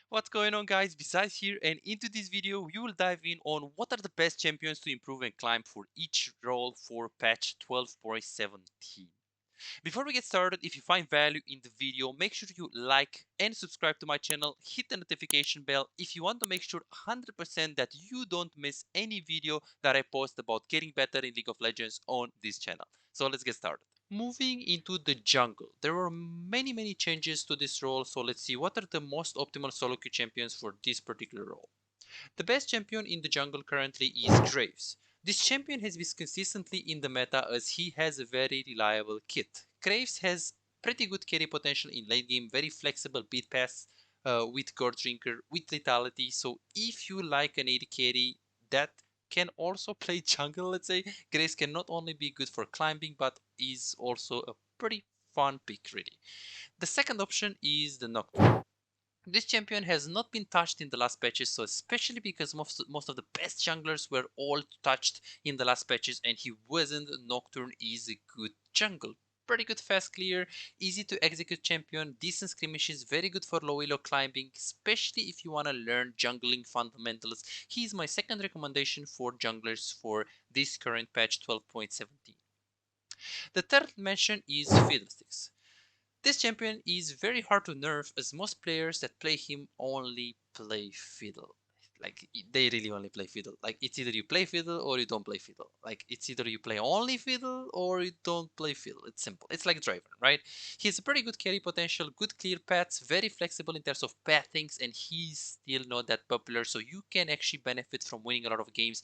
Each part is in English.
What's going on, guys? Besides here, and into this video we will dive in on what are the best champions to improve and climb for each role for patch 12.17. Before we get started, if you find value in the video, make sure you like and subscribe to my channel, hit the notification bell if you want to make sure 100% that you don't miss any video that I post about getting better in League of Legends on this channel. So let's get started. Moving into the jungle, there are many changes to this role, so let's see what are the most optimal solo queue champions for this particular role. The best champion in the jungle currently is Graves. This champion has been consistently in the meta as he has a very reliable kit. Graves has pretty good carry potential in late game, very flexible beat pass with Gourd Drinker, with Lethality, so if you like an AD carry that can also play jungle, let's say, Graves can not only be good for climbing but is also a pretty fun pick really. The second option is the Nocturne. This champion has not been touched in the last patches, so especially because most of the best junglers were all touched in the last patches and he wasn't, Nocturne is a good jungle. Pretty good fast clear, easy to execute champion, decent skirmishes, very good for low elo climbing, especially if you want to learn jungling fundamentals. He is my second recommendation for junglers for this current patch 12.17. The third mention is Fiddlesticks. This champion is very hard to nerf as most players that play him only play fiddle. Like, they really only play fiddle. Like, it's either you play fiddle or you don't play fiddle. Like, it's either you play only fiddle or you don't play fiddle. It's simple. It's like Draven, right? He has a pretty good carry potential, good clear paths, very flexible in terms of pathings, and he's still not that popular, so you can actually benefit from winning a lot of games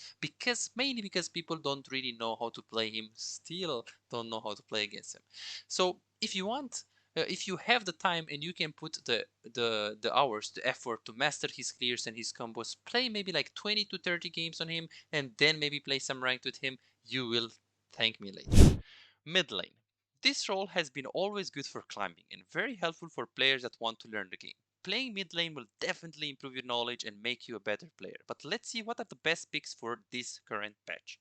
mainly because people don't really know how to play him, still don't know how to play against him. So if you have the time and you can put the hours, the effort to master his clears and his combos, play maybe like 20 to 30 games on him and then maybe play some ranked with him, you will thank me later. Mid lane. This role has been always good for climbing and very helpful for players that want to learn the game. Playing mid lane will definitely improve your knowledge and make you a better player, but let's see what are the best picks for this current patch.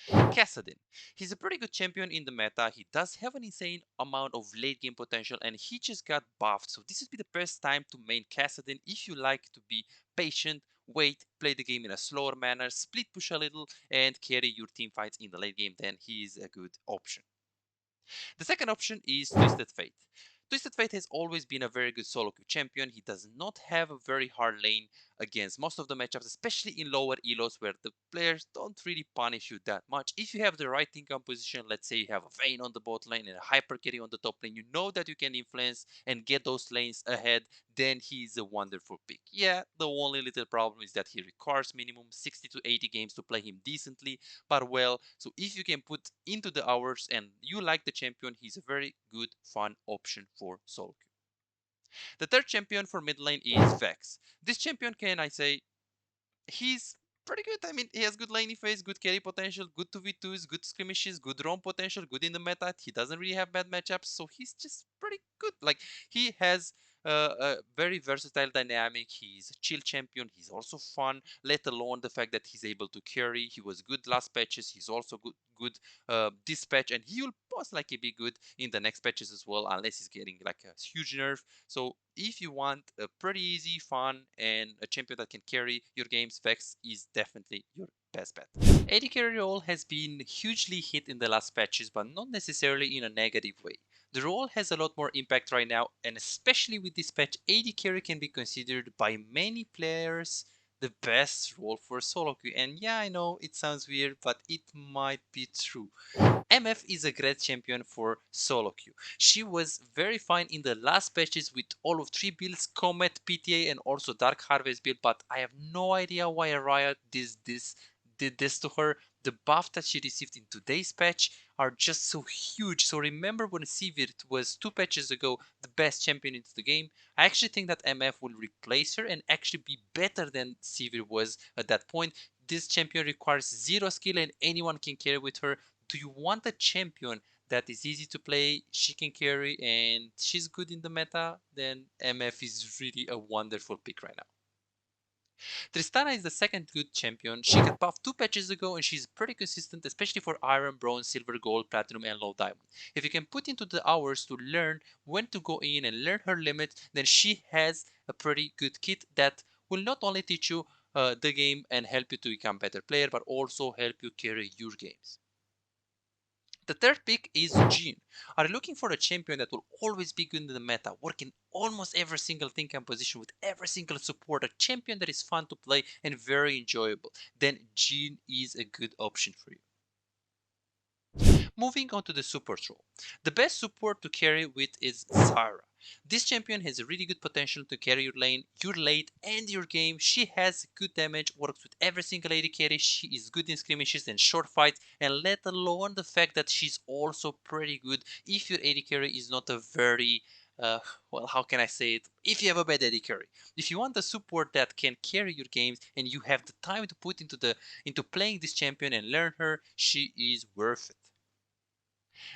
Kassadin. He's a pretty good champion in the meta. He does have an insane amount of late game potential and he just got buffed. So this would be the best time to main Kassadin if you like to be patient, wait, play the game in a slower manner, split push a little and carry your team fights in the late game. Then he is a good option. The second option is Twisted Fate. Twisted Fate has always been a very good solo queue champion. He does not have a very hard lane against most of the matchups, especially in lower elos where the players don't really punish you that much. If you have the right team composition, let's say you have a Vayne on the bot lane and a Hyper Carry on the top lane, you know that you can influence and get those lanes ahead, then he's a wonderful pick. Yeah, the only little problem is that he requires minimum 60 to 80 games to play him decently, but well, so if you can put into the hours and you like the champion, he's a very good, fun option for solo queue. The third champion for mid lane is Vex. This champion can I say he's pretty good. I mean, he has good laney phase, good carry potential, good 2v2s, good skirmishes, good roam potential, good in the meta. He doesn't really have bad matchups, so he's just pretty good. Like, he has a very versatile dynamic. He's a chill champion. He's also fun, let alone the fact that he's able to carry. He was good last patches. He's also good this patch, and he will most likely be good in the next patches as well, unless he's getting like a huge nerf. So if you want a pretty easy, fun, and a champion that can carry your games, Vex is definitely your best bet. AD carry role has been hugely hit in the last patches, but not necessarily in a negative way. The role has a lot more impact right now, and especially with this patch, AD carry can be considered by many players the best role for solo queue. And yeah, I know it sounds weird, but it might be true. MF is a great champion for solo queue. She was very fine in the last patches with all of 3 builds, Comet, PTA and also Dark Harvest build, but I have no idea why Riot did this to her. The buff that she received in today's patch are just so huge. So remember when Sivir was 2 patches ago the best champion into the game? I actually think that MF will replace her and actually be better than Sivir was at that point. This champion requires 0 skill and anyone can carry with her. Do you want a champion that is easy to play, she can carry, and she's good in the meta? Then MF is really a wonderful pick right now. Tristana is the second good champion. She got buffed 2 patches ago and she's pretty consistent, especially for Iron, Bronze, Silver, Gold, Platinum, and Low Diamond. If you can put into the hours to learn when to go in and learn her limit, then she has a pretty good kit that will not only teach you the game and help you to become a better player, but also help you carry your games. The third pick is Jean. Are you looking for a champion that will always be good in the meta, work in almost every single thing composition with every single support, a champion that is fun to play and very enjoyable? Then Jean is a good option for you. Moving on to the support role. The best support to carry with is Zyra. This champion has a really good potential to carry your lane, your late, and your game. She has good damage, works with every single AD carry. She is good in skirmishes and short fights, and let alone the fact that she's also pretty good if your AD carry is not a very well, how can I say it? If you have a bad AD carry, if you want a support that can carry your games and you have the time to put into playing this champion and learn her, she is worth it.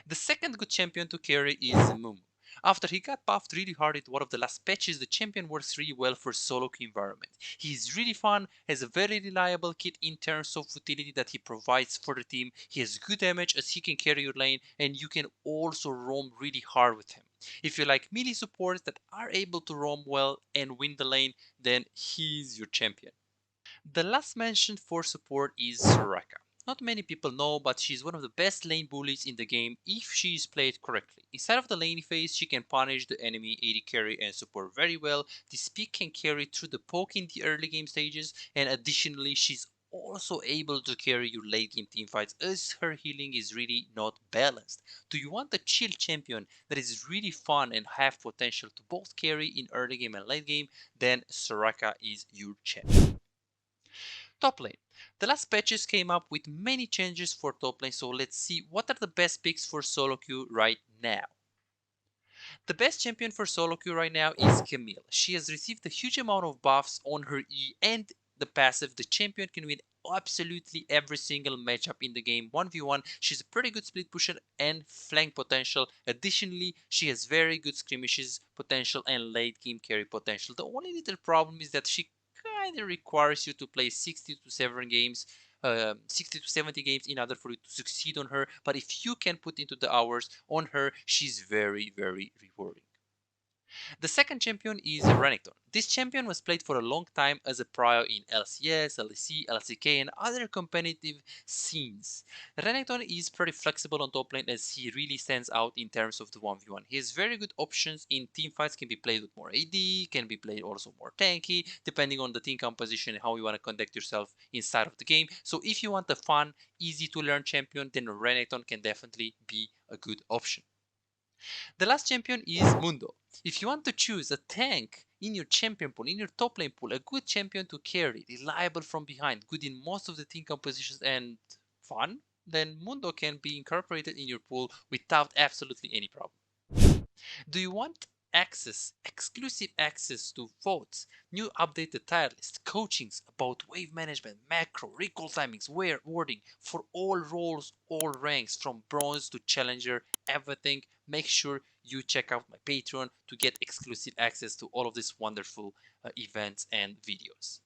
The second good champion to carry is Mumu. After he got buffed really hard at one of the last patches, the champion works really well for solo queue environment. He is really fun, has a very reliable kit in terms of utility that he provides for the team. He has good damage as he can carry your lane, and you can also roam really hard with him. If you like melee supports that are able to roam well and win the lane, then he's your champion. The last mentioned for support is Soraka. Not many people know, but she's one of the best lane bullies in the game if she is played correctly. Inside of the lane phase, she can punish the enemy AD carry and support very well. This pick can carry through the poke in the early game stages, and additionally, she's also able to carry your late game teamfights as her healing is really not balanced. Do you want a chill champion that is really fun and have potential to both carry in early game and late game? Then Soraka is your champion. Top lane. The last patches came up with many changes for top lane, so let's see what are the best picks for solo queue right now. The best champion for solo queue right now is Camille. She has received a huge amount of buffs on her E and the passive. The champion can win absolutely every single matchup in the game 1v1. She's a pretty good split pusher and flank potential. Additionally, she has very good skirmishes potential and late game carry potential. The only little problem is that she kind of requires you to play 60 to 7 games 60 to 70 games in order for you to succeed on her. But if you can put into the hours on her, she's very, very rewarding. The second champion is Renekton. This champion was played for a long time as a prio in LCS, LEC, LCK, and other competitive scenes. Renekton is pretty flexible on top lane as he really stands out in terms of the 1v1. He has very good options in teamfights, can be played with more AD, can be played also more tanky, depending on the team composition and how you want to conduct yourself inside of the game. So if you want a fun, easy to learn champion, then Renekton can definitely be a good option. The last champion is Mundo. If you want to choose a tank in your champion pool, in your top lane pool, a good champion to carry, reliable from behind, good in most of the team compositions, and fun, then Mundo can be incorporated in your pool without absolutely any problem. Do you want exclusive access to votes, new updated tier lists, coachings about wave management, macro, recall timings, wording for all roles, all ranks, from bronze to challenger, everything? Make sure you check out my Patreon to get exclusive access to all of these wonderful events and videos.